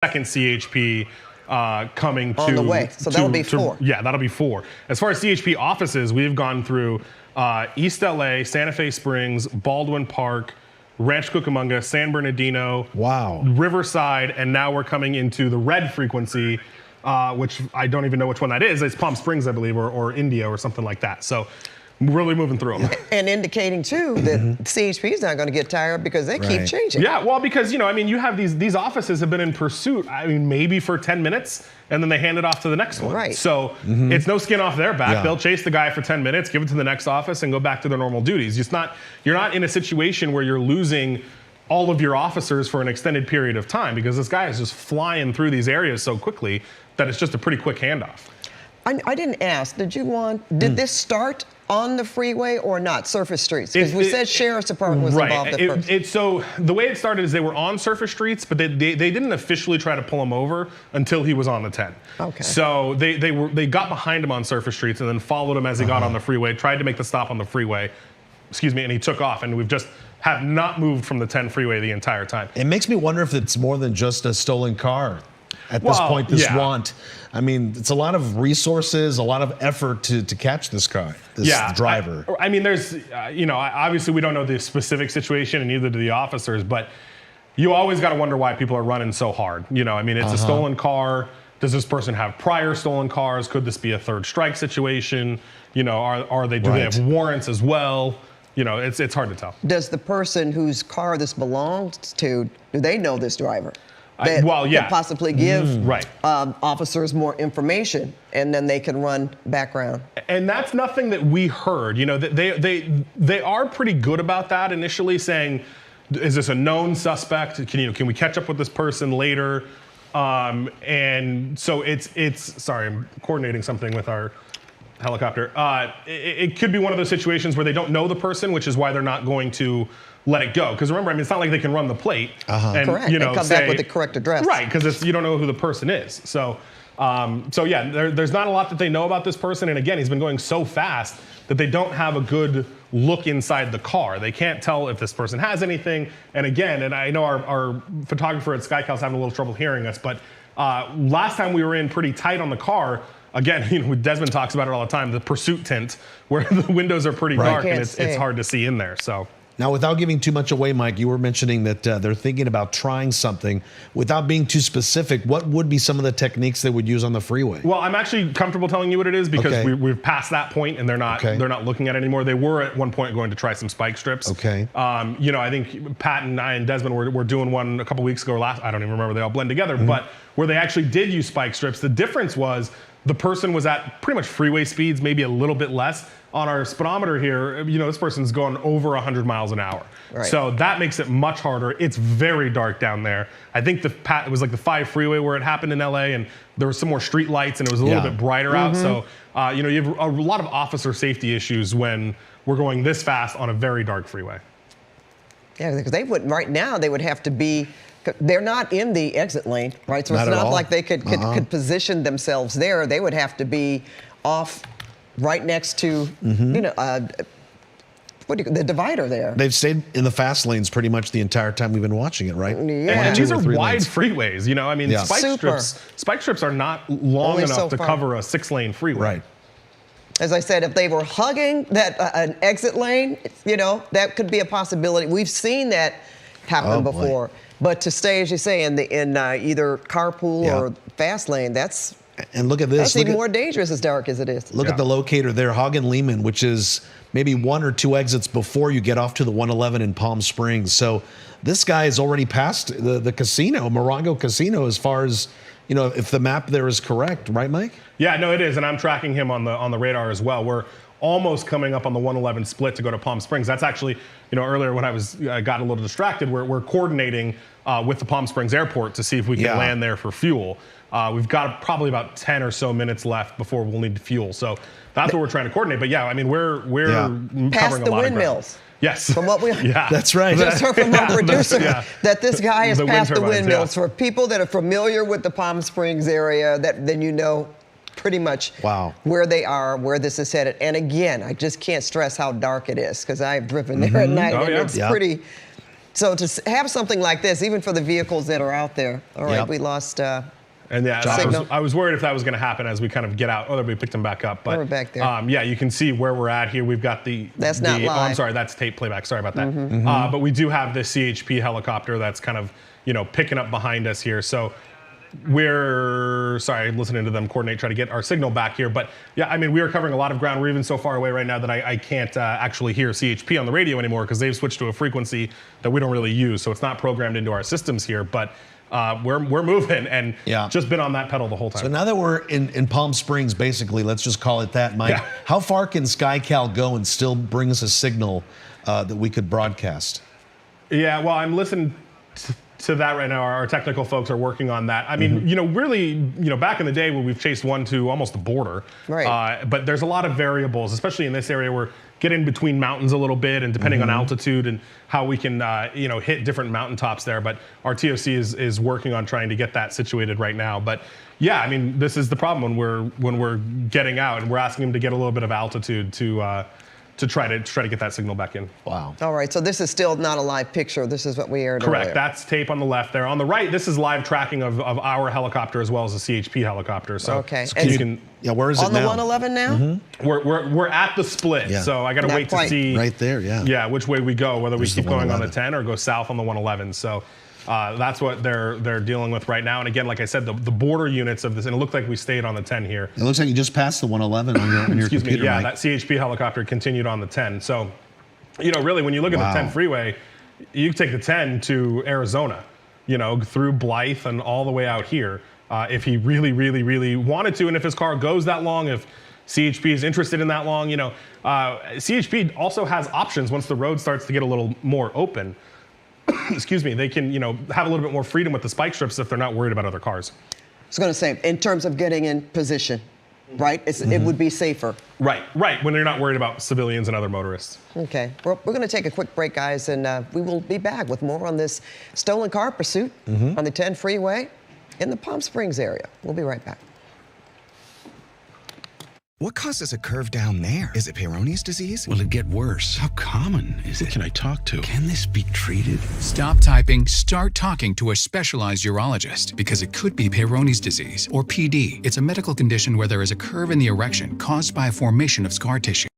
second CHP coming on the way. So that'll be 4. Yeah, that'll be 4. As far as CHP offices, we've gone through East LA, Santa Fe Springs, Baldwin Park, Rancho Cucamonga, San Bernardino, Riverside, and now we're coming into the red frequency, which I don't even know which one that is. It's Palm Springs, I believe, or India or something like that. So really moving through them. And indicating, too, that CHP is not going to get tired because they keep changing. Yeah, well, because, you have these offices have been in pursuit, maybe for 10 minutes, and then they hand it off to the next one. Right. So it's no skin off their back. Yeah. They'll chase the guy for 10 minutes, give it to the next office, and go back to their normal duties. You're not in a situation where you're losing all of your officers for an extended period of time, because this guy is just flying through these areas so quickly that it's just a pretty quick handoff. I didn't ask. Did this start on the freeway or not? Surface streets? Because we said Sheriff's Department was involved at first. So the way it started is they were on surface streets, but they didn't officially try to pull him over until he was on the 10. Okay. So they got behind him on surface streets and then followed him as he got on the freeway, tried to make the stop on the freeway, and he took off. And we've just have not moved from the 10 freeway the entire time. It makes me wonder if it's more than just a stolen car. At this point, this want. I mean, it's a lot of resources, a lot of effort to catch this guy, this driver. I mean, there's, obviously we don't know the specific situation, and neither do the officers, but you always got to wonder why people are running so hard. It's a stolen car. Does this person have prior stolen cars? Could this be a third strike situation? Do they have warrants as well? It's hard to tell. Does the person whose car this belongs to, do they know this driver? Could possibly give officers more information, and then they can run background. And that's nothing that we heard. They are pretty good about that initially, saying, is this a known suspect? Can we catch up with this person later? And so it's sorry, I'm coordinating something with our helicopter. It could be one of those situations where they don't know the person, which is why they're not going to let it go. Because remember, it's not like they can run the plate and correct. And come back with the correct address. Right, because you don't know who the person is. So there's not a lot that they know about this person. And again, he's been going so fast that they don't have a good look inside the car. They can't tell if this person has anything. And again, and I know our photographer at SkyCal's having a little trouble hearing us, but last time we were in pretty tight on the car. Again, Desmond talks about it all the time, the pursuit tint, where the windows are pretty dark and it's hard to see in there. So. Now, without giving too much away, Mike, you were mentioning that they're thinking about trying something. Without being too specific, what would be some of the techniques they would use on the freeway? Well, I'm actually comfortable telling you what it is because we've passed that point and they're not looking at it anymore. They were at one point going to try some spike strips. Okay. I think Pat and I and Desmond were doing one a couple weeks ago or last. I don't even remember. They all blend together. But where they actually did use spike strips, the difference was the person was at pretty much freeway speeds, maybe a little bit less. On our speedometer here, this person's going over 100 miles an hour. Right. So that makes it much harder. It's very dark down there. I think it was like the 5 freeway where it happened in LA, and there were some more street lights, and it was a little bit brighter out. So, you have a lot of officer safety issues when we're going this fast on a very dark freeway. Yeah, because right now they would have to be. They're not in the exit lane, right? So it's not like they could position themselves there. They would have to be off. Right next to, the divider there. They've stayed in the fast lanes pretty much the entire time we've been watching it, right? Yeah. And these are wide freeways, spike strips are not long enough to cover a 6-lane freeway. Right. As I said, if they were hugging an exit lane, that could be a possibility. We've seen that happen before. Boy. But to stay, as you say, in either carpool or fast lane, that's. And look at this. That's even more dangerous as dark as it is. Look at the locator there, Hagen Lehman, which is maybe 1 or 2 exits before you get off to the 111 in Palm Springs. So this guy is already past the casino, Morongo Casino, as far as, if the map there is correct. Right, Mike? Yeah, no, it is. And I'm tracking him on the radar as well. We're almost coming up on the 111 split to go to Palm Springs. That's actually, earlier when I got a little distracted, we're coordinating with the Palm Springs airport to see if we can land there for fuel. We've got probably about 10 or so minutes left before we'll need fuel. So that's what we're trying to coordinate. But we're covering past the windmills. Yes. From what we that's right. Just heard from our producer that this guy is past the windmills. Yeah. For people that are familiar with the Palm Springs area, then pretty much where they are, where this is headed. And again, I just can't stress how dark it is because I've driven there at night and it's So to have something like this, even for the vehicles that are out there, all right, Yep. we lost. And yeah, Signal. I was worried if that was going to happen as we kind of get out. Oh, we picked them back up. But We're back there. Yeah, you can see where we're at here. We've got That's not Oh, I'm live. sorry, that's tape playback. Sorry about that. But we do have this CHP helicopter that's kind of, picking up behind us here. So I'm listening to them coordinate, try to get our signal back here. But yeah, I mean, we are covering a lot of ground. We're even so far away right now that I can't actually hear CHP on the radio anymore because they've switched to a frequency that we don't really use. So it's not programmed into our systems here. But we're moving and just been on that pedal the whole time. So now that we're in Palm Springs, basically, let's just call it that, Mike. Yeah. How far can SkyCal go and still bring us a signal that we could broadcast? Yeah, well, I'm listening to that right now. Our technical folks are working on that. I mean, really, back in the day when we've chased one to almost the border. Right. But there's a lot of variables, especially in this area. We're getting between mountains a little bit, and depending on altitude and how we can, hit different mountaintops there. But our TOC is working on trying to get that situated right now. But yeah, I mean, this is the problem when we're getting out and we're asking them to get a little bit of altitude to try to get that signal back in. Wow. All right, so this is still not a live picture. This is what we aired Correct. earlier. That's tape on the left there. On the right, this is live tracking of our helicopter as well as the CHP helicopter. So, Okay. so And you can. Yeah, where is it on the now? 111 now? We're at the split, Yeah. so I got to Not wait quite. to see. Right there, yeah. Yeah, which way we go, whether There's we the keep going on the 111. 10 or go south on the 111. So that's what they're dealing with right now. And again, like I said, the border units of this, and it looked like we stayed on the 10 here. It looks like you just passed the 111 on your Excuse me. computer, Yeah, Mike. that CHP helicopter continued on the 10. So, really, when you look at Wow. the 10 freeway, you can take the 10 to Arizona, through Blythe and all the way out here, if he really, really, really wanted to, and if his car goes that long, if CHP is interested in that long, CHP also has options once the road starts to get a little more open. Excuse me, they can, have a little bit more freedom with the spike strips if they're not worried about other cars. I was going to say, in terms of getting in position, right? It would be safer. Right, when they're not worried about civilians and other motorists. Okay, we're going to take a quick break, guys, and we will be back with more on this stolen car pursuit on the 10 freeway in the Palm Springs area. We'll be right back. What causes a curve down there? Is it Peyronie's disease? Will it get worse? How common is it? Who can I talk to? Can this be treated? Stop typing, start talking to a specialized urologist because it could be Peyronie's disease or PD. It's a medical condition where there is a curve in the erection caused by a formation of scar tissue.